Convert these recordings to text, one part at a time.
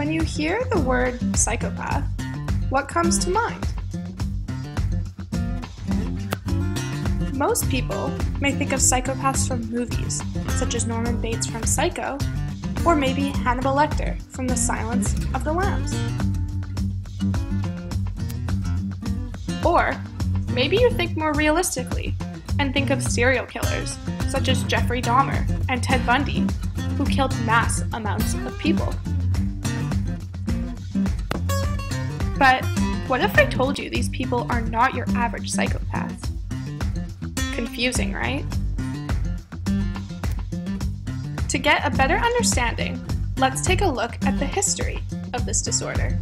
When you hear the word psychopath, what comes to mind? Most people may think of psychopaths from movies, such as Norman Bates from Psycho, or maybe Hannibal Lecter from The Silence of the Lambs. Or maybe you think more realistically and think of serial killers, such as Jeffrey Dahmer and Ted Bundy, who killed mass amounts of people. But what if I told you these people are not your average psychopaths? Confusing, right? To get a better understanding, let's take a look at the history of this disorder.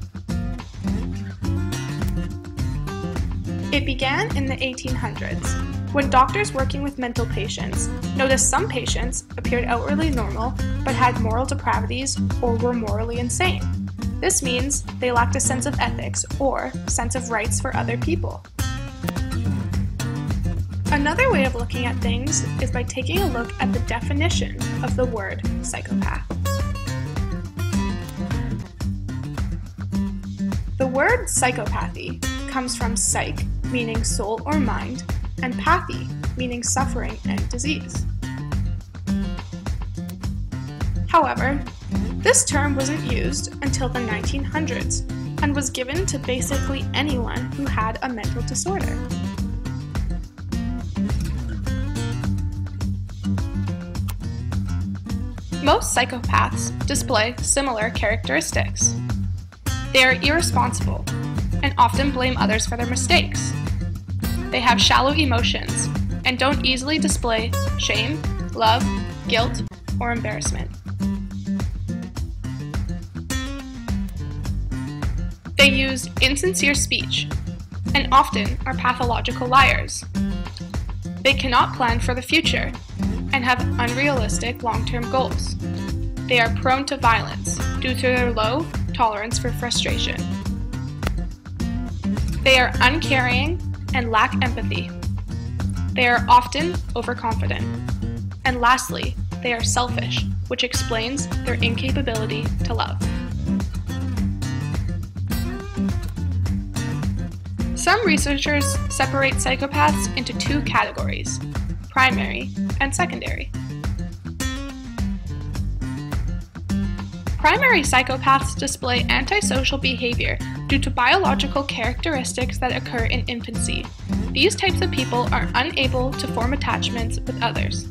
It began in the 1800s, when doctors working with mental patients noticed some patients appeared outwardly normal but had moral depravities or were morally insane. This means they lacked a sense of ethics or sense of rights for other people. Another way of looking at things is by taking a look at the definition of the word psychopath. The word psychopathy comes from psych, meaning soul or mind, and pathy, meaning suffering and disease. However, this term wasn't used until the 1900s and was given to basically anyone who had a mental disorder. Most psychopaths display similar characteristics. They are irresponsible and often blame others for their mistakes. They have shallow emotions and don't easily display shame, love, guilt, or embarrassment. They use insincere speech and often are pathological liars. They cannot plan for the future and have unrealistic long-term goals. They are prone to violence due to their low tolerance for frustration. They are uncaring and lack empathy. They are often overconfident. And lastly, they are selfish, which explains their incapability to love. Some researchers separate psychopaths into two categories: primary and secondary. Primary psychopaths display antisocial behavior due to biological characteristics that occur in infancy. These types of people are unable to form attachments with others.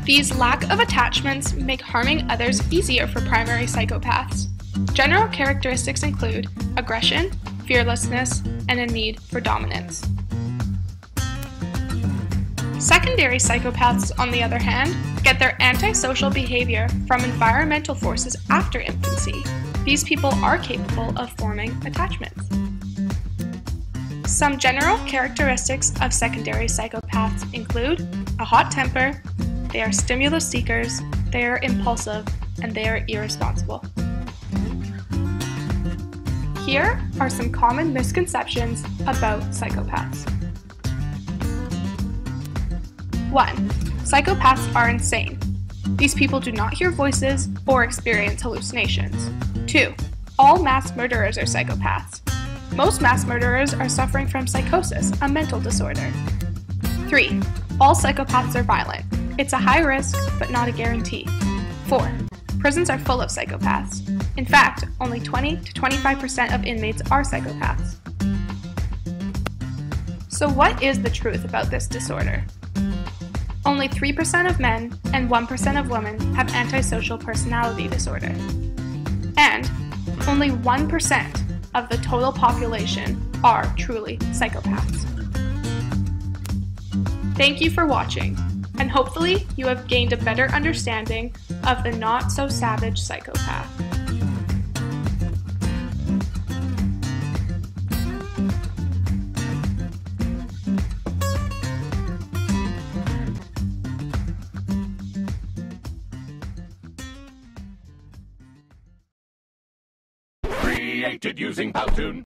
These lack of attachments make harming others easier for primary psychopaths. General characteristics include aggression, fearlessness, and a need for dominance. Secondary psychopaths, on the other hand, get their antisocial behavior from environmental forces after infancy. These people are capable of forming attachments. Some general characteristics of secondary psychopaths include a hot temper, they are stimulus seekers, they are impulsive, and they are irresponsible. Here are some common misconceptions about psychopaths. 1. Psychopaths are insane. These people do not hear voices or experience hallucinations. 2. All mass murderers are psychopaths. Most mass murderers are suffering from psychosis, a mental disorder. 3. All psychopaths are violent. It's a high risk, but not a guarantee. 4. Prisons are full of psychopaths. In fact, only 20 to 25% of inmates are psychopaths. So what is the truth about this disorder? Only 3% of men and 1% of women have antisocial personality disorder. And only 1% of the total population are truly psychopaths. Thank you for watching, and hopefully you have gained a better understanding of the Not So Savage Psychopath. Created using Powtoon.